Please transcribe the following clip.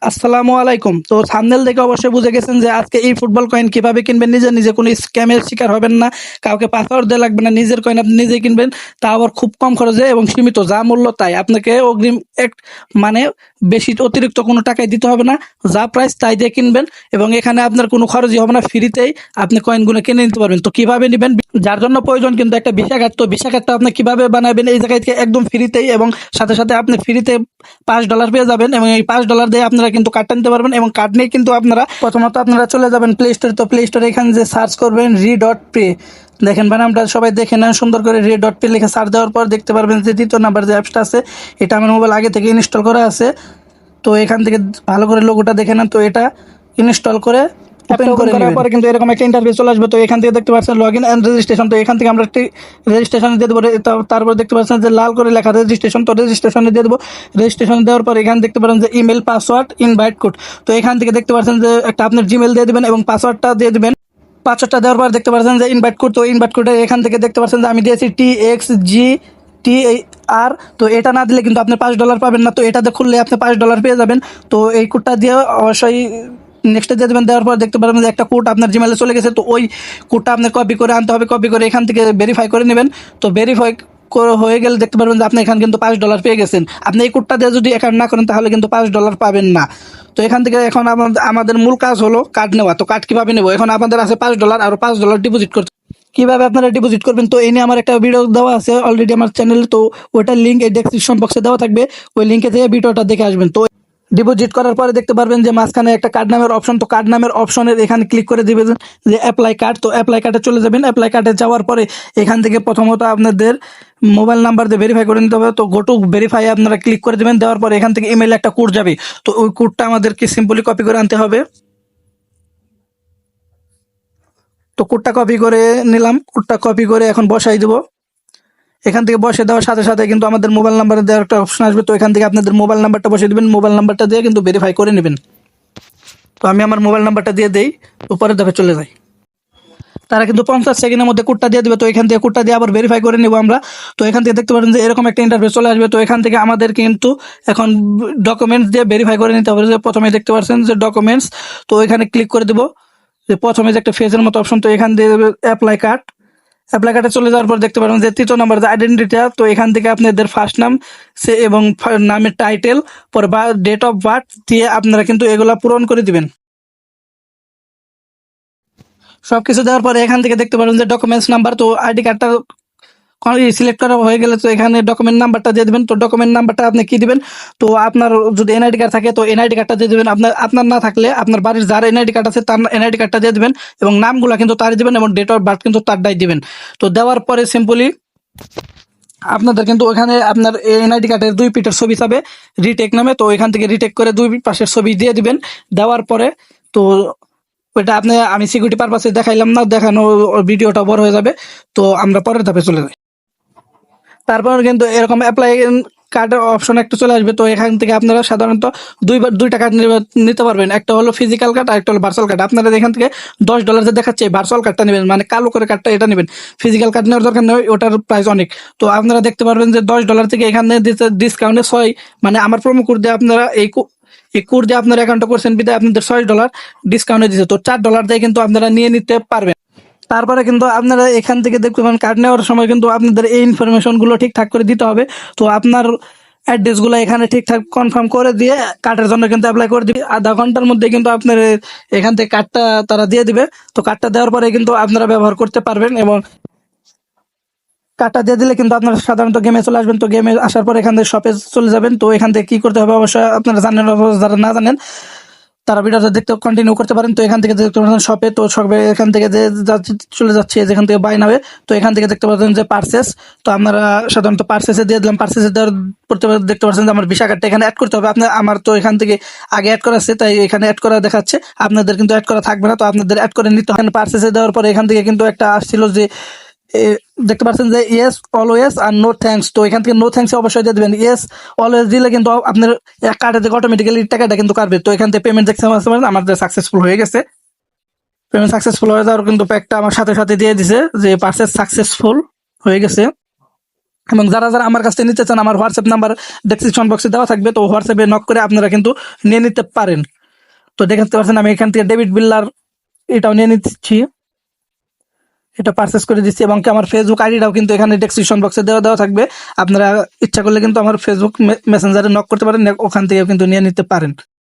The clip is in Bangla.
আসসালামু আলাইকুম। তো থাম্বনেল দেখে অবশ্যই বুঝে গেছেন যে আজকে এই ফুটবল কয়েন কিভাবে কিনবেন, নিজে নিজে কোনো স্ক্যামের শিকার হবেন না, কাউকে পাসওয়ার্ড দেওয়া লাগবে না, নিজের কয়েন আপনি নিজেই কিনবেন, তা আবার খুব কম খরচে এবং সীমিত, যা মূল্য তাই। আপনাকে অগ্রিম এক মানে বেশি অতিরিক্ত কোনো টাকাই দিতে হবে না, যা প্রাইস তাই দিয়ে কিনবেন এবং এখানে আপনার কোনো খরচই হবে না, ফ্রিতেই আপনি কয়েনগুলো কিনে নিতে পারবেন। তো কিভাবে নেবেন, যার জন্য প্রয়োজন কিন্তু একটা ভিসা কার্ড। তো ভিসা কার্ডটা আপনি কিভাবে বানাবেন এই জায়গায় থেকে একদম ফ্রিতেই, এবং সাথে সাথে আপনি ফ্রিতে $5 পেয়ে যাবেন এবং এই $5 দিয়ে আপনারা কিন্তু কার্ডটা নিতে পারবেন। এবং কার্ড নিয়ে কিন্তু আপনারা প্রথমত আপনারা চলে যাবেন প্লে স্টোরে। তো প্লে স্টোরে এখানে যে সার্চ করবেন রি.পে, দেখেন বানামটা সবাই দেখে নেন সুন্দর করে। রি.পে লিখে সার্চ দেওয়ার পর দেখতে পারবেন যে দ্বিতীয় নাম্বার যে অ্যাপসটা আছে, এটা আমার মোবাইল আগে থেকে ইনস্টল করা আছে। তো এখান থেকে ভালো করে লোগোটা দেখে নেন। তো এটা ইনস্টল করে ওপেন করার পরে কিন্তু এরকম একটা ইন্টারফেস চলে আসবে। তো এখান থেকে দেখতে পাচ্ছেন লগ ইন অ্যান্ড রেজিস্ট্রেশন। তো এখান থেকে আমরা একটি রেজিস্ট্রেশন দিয়ে দেবো। তারপর দেখতে পাচ্ছেন যে লাল করে লেখা রেজিস্ট্রেশন, তো রেজিস্ট্রেশনে দিয়ে দেবো। রেজিস্ট্রেশন দেওয়ার পর এখানে দেখতে পারেন যে ইমেল, পাসওয়ার্ড, ইনভাইট কোড। তো এখান থেকে দেখতে পাচ্ছেন যে একটা আপনার জিমেল দিয়ে দেবেন এবং পাসওয়ার্ডটা দিয়ে দেবেন। পাসওয়ার্ডটা দেওয়ার পর দেখতে পাচ্ছেন যে ইনভাইট কোড। তো ইনভাইট কোডে এখান থেকে দেখতে পাচ্ছেন যে আমি দিয়েছি TXGTR। তো এটা না দিলে কিন্তু আপনি $5 পাবেন না। তো এটাতে খুললে আপনি $5 পেয়ে যাবেন। তো এই কোডটা দিয়ে অবশ্যই নেক্সটে দিয়ে দেবেন। দেওয়ার পর দেখতে পারবেন যে একটা কোড আপনার জিমেলে চলে গেছে। তো ওই কোডটা আপনার কপি করে আনতে হবে, কপি করে এখান থেকে ভেরিফাই করে নেবেন। তো ভেরিফাই হয়ে গেলে দেখতে পারবেন যে আপনি এখানে কিন্তু $5 পেয়ে গেছেন। আপনি এই কোডটা দিয়ে যদি অ্যাকাউন্ট না করেন তাহলে কিন্তু $5 পাবেন না। তো এখান থেকে এখন আমাদের মূল কাজ হলো কার্ড নেওয়া। তো কার্ড কীভাবে নেবো, এখন আমাদের আছে $5, আরও $5 ডিপোজিট করতে। কীভাবে আপনারা ডিপোজিট করবেন, তো এই নিয়ে আমার একটা ভিডিও দেওয়া আছে অলরেডি আমার চ্যানেলে। তো ওইটার লিঙ্ক এই ডেসক্রিপশন বক্সে দেওয়া থাকবে, ওই লিঙ্কে থেকে ভিডিওটা দেখে আসবেন। তো ডিপোজিট করার পরে দেখতে পারবেন যে মাঝখানে একটা কার্ড নামের অপশন। তো কার্ড নামের অপশনের এখানে ক্লিক করে দিবেন যে অ্যাপ্লাই কার্ড। তো অ্যাপ্লাই কার্ডে চলে যাবেন। অ্যাপ্লাই কার্ডে যাওয়ার পরে এখান থেকে প্রথমত আপনাদের মোবাইল নাম্বার দিয়ে ভেরিফাই করে নিতে হবে। তো গো টু ভেরিফাই আপনারা ক্লিক করে দেবেন। দেওয়ার পরে এখান থেকে ইমেইলে একটা কোড যাবে। তো ওই কোডটা আমাদেরকে সিম্পলি কপি করে আনতে হবে। তো কোডটা কপি করে নিলাম, কোডটা কপি করে এখন বসাই দেবো। এখান থেকে বসে দেওয়ার সাথে সাথে কিন্তু আমাদের মোবাইল নাম্বার দেওয়ার একটা অপশন আসবে। তো এখান থেকে আপনাদের মোবাইল নাম্বারটা বসিয়ে দেবেন, মোবাইল নাম্বারটা দিয়ে কিন্তু ভেরিফাই করে নেবেন। তো আমি আমার মোবাইল নাম্বারটা দিয়ে দেই, উপরের ধাপে চলে যাই। তারা কিন্তু 50 সেকেন্ডের মধ্যে কোডটা দিয়ে দেবে। তো এখান থেকে কোডটা দিয়ে আবার ভেরিফাই করে নেব আমরা। তো এখান থেকে দেখতে পারেন যে এরকম একটা ইন্টারফেস চলে আসবে। তো এখান থেকে আমাদের কিন্তু এখন ডকুমেন্টস দিয়ে ভেরিফাই করে নিতে হবে। যে প্রথমে দেখতে পাচ্ছেন যে ডকুমেন্টস, তো এখানে ক্লিক করে দেবো। যে প্রথমে যে একটা ফেজের মতো অপশন, তো এখান দিয়ে অ্যাপ্লাই কার্ড। অ্যাপ্লাই কার্ডে চলে যাওয়ার পর দেখতে পারেন যে তৃতীয় নাম্বার যে আইডেন্টিটি। তো এখান থেকে আপনাদের ফার্স্ট নাম সে এবং নামের টাইটেল পরে বা ডেট অফ বার্থ দিয়ে আপনারা কিন্তু এগুলা পূরণ করে দিবেন। সবকিছু দেওয়ার পরে এখান থেকে দেখতে পারেন যে ডকুমেন্টস নাম্বার। তো আইডি কার্ডটা সিলেক্ট করা হয়ে গেলে তো এখানে ডকুমেন্ট নাম্বারটা দিয়ে দেবেন। তো ডকুমেন্ট নাম্বারটা আপনি কি দিবেন, তো আপনার যদি এনআইডি কার্ড থাকে তো এনআইডি কার্ডটা দিয়ে দেবেন। আপনার না থাকলে আপনার বাড়ির যার এনআইডি কার্ড আছে তার এনআইডি কার্ডটা দিয়ে দেবেন এবং নামগুলো কিন্তু তারই দিবেন এবং ডেট অফ বার্থ কিন্তু তারটাই দিবেন। তো দেওয়ার পরে সিম্পলি আপনাদের কিন্তু ওখানে আপনার এনআইডি কার্ডের 2 পিটের ছবি চাবে রিটেক নামে। তো এখান থেকে রিটেক করে 2 পাশের ছবি দিয়ে দিবেন। দেওয়ার পরে তো ওইটা আমি সিকিউরিটি পারপাসে দেখাইলাম না, দেখানো ভিডিওটা বড় হয়ে যাবে। তো আমরা পরের ধাপে চলে যাই। তারপর কিন্তু এরকম অ্যাপ্লাই কার্ডের অপশন একটা চলে আসবে। তো এখান থেকে আপনারা সাধারণত দুইটা কার্ড নিতে পারবেন, একটা হলো ফিজিক্যাল কার্ড আর একটা হলো ভার্চুয়াল কার্ড। আপনারা এখান থেকে $10 যে দেখাচ্ছে ভার্চুয়াল কার্ডটা নেবেন, মানে কালো করে কার্ডটা এটা নেবেন। ফিজিক্যাল কার্ড নেওয়ার দরকার নেই, ওটার প্রাইস অনেক। তো আপনারা দেখতে পারবেন যে $10 থেকে এখানে ডিসকাউন্টে 6, মানে আমার প্রোমো কোড দিয়ে আপনারা এই কোড দিয়ে আপনার অ্যাকাউন্টটা করছেন বিধায় আপনাদের $6 ডিসকাউন্টে দিচ্ছে। তো $4 দিয়ে কিন্তু আপনারা নিয়ে নিতে পারবেন। তারপরে কিন্তু আপনারা এখান থেকে দেখতে পাবেন কার্ড নেওয়ার সময় কিন্তু আপনাদের এই ইনফরমেশনগুলো ঠিকঠাক করে দিতে হবে। তো আপনার অ্যাড্রেসগুলো এখানে ঠিকঠাক কনফার্ম করে দিয়ে কার্ডের জন্য কিন্তু অ্যাপ্লাই করে দিবে। আধা ঘন্টার মধ্যে কিন্তু আপনার এখান থেকে কার্ডটা তারা দিয়ে দিবে। তো কার্ডটা দেওয়ার পরে কিন্তু আপনারা ব্যবহার করতে পারবেন এবং কার্ডটা দিয়ে দিলে কিন্তু আপনারা সাধারণত গেমে চলে আসবেন। তো গেমে আসার পর এখান থেকে শপে চলে যাবেন। তো এখান থেকে কী করতে হবে অবশ্যই আপনারা জানেন, যারা না জানেন তারা ভিডিওটা দেখতে কন্টিনিউ করতে পারেন। তো এখান থেকে দেখতে পাচ্ছেন শপে, তো শপে এখান থেকে যে চলে যাচ্ছে যেখান থেকে বাই নামে। তো এখান থেকে দেখতে পাচ্ছেন যে পার্সেস। তো আমরা সাধারণত পার্সেসে দিয়ে দিলাম। পার্সেসে দেওয়ার দেখতে পাচ্ছেন যে আমার ভিসা কার্ডটা এখানে অ্যাড করতে হবে। আমার তো এখান থেকে আগে অ্যাড করা আছে তাই এখানে অ্যাড করা দেখাচ্ছে, আপনাদের কিন্তু অ্যাড করা থাকবে না। তো আপনাদের অ্যাড করে নিতে হবে। পার্সেসে দেওয়ার পরে এখান থেকে কিন্তু একটা আসছিল যে দেখতে পাচ্ছেন যে ইয়েস অলওয়েজ আর নো থ্যাঙ্কস। তো এখান থেকে নো থ্যাঙ্কস অবশ্যই দিয়ে দেবেন। ইয়েস অলওয়েজ দিলে কিন্তু আপনার কার্ডে থেকে অটোমেটিক্যালি টাকাটা কিন্তু কাটবে। তো এখান থেকে পেমেন্ট দেখতে পাচ্ছেন আমাদের সাকসেসফুল হয়ে গেছে। পেমেন্ট সাকসেসফুল হয়ে যাওয়ার কিন্তু প্যাকটা আমার সাথে সাথে দিয়ে দিছে যে পার্সেস সাকসেসফুল হয়ে গেছে। এবং যারা যারা আমার কাছ থেকে নিতে চান, আমার হোয়াটসঅ্যাপ নাম্বার ডেসক্রিপশন বক্সে দেওয়া থাকবে, তো হোয়াটসঅ্যাপে নক করে আপনারা কিন্তু নিয়ে নিতে পারেন। তো দেখতে পাচ্ছেন আমি এখান থেকে ডেভিড বিল্লার এটাও নিয়ে নিচ্ছি, এটা পারচেস করে দিচ্ছি। এবং কি আমার ফেসবুক আইডিটাও কিন্তু এখানে ডেসক্রিপশন বক্সে দেওয়া দেওয়া থাকবে, আপনারা ইচ্ছা করলে কিন্তু আমার ফেসবুক মেসেঞ্জারে নক করতে পারেন, ওখান থেকে কিন্তু নিয়ে নিতে পারেন।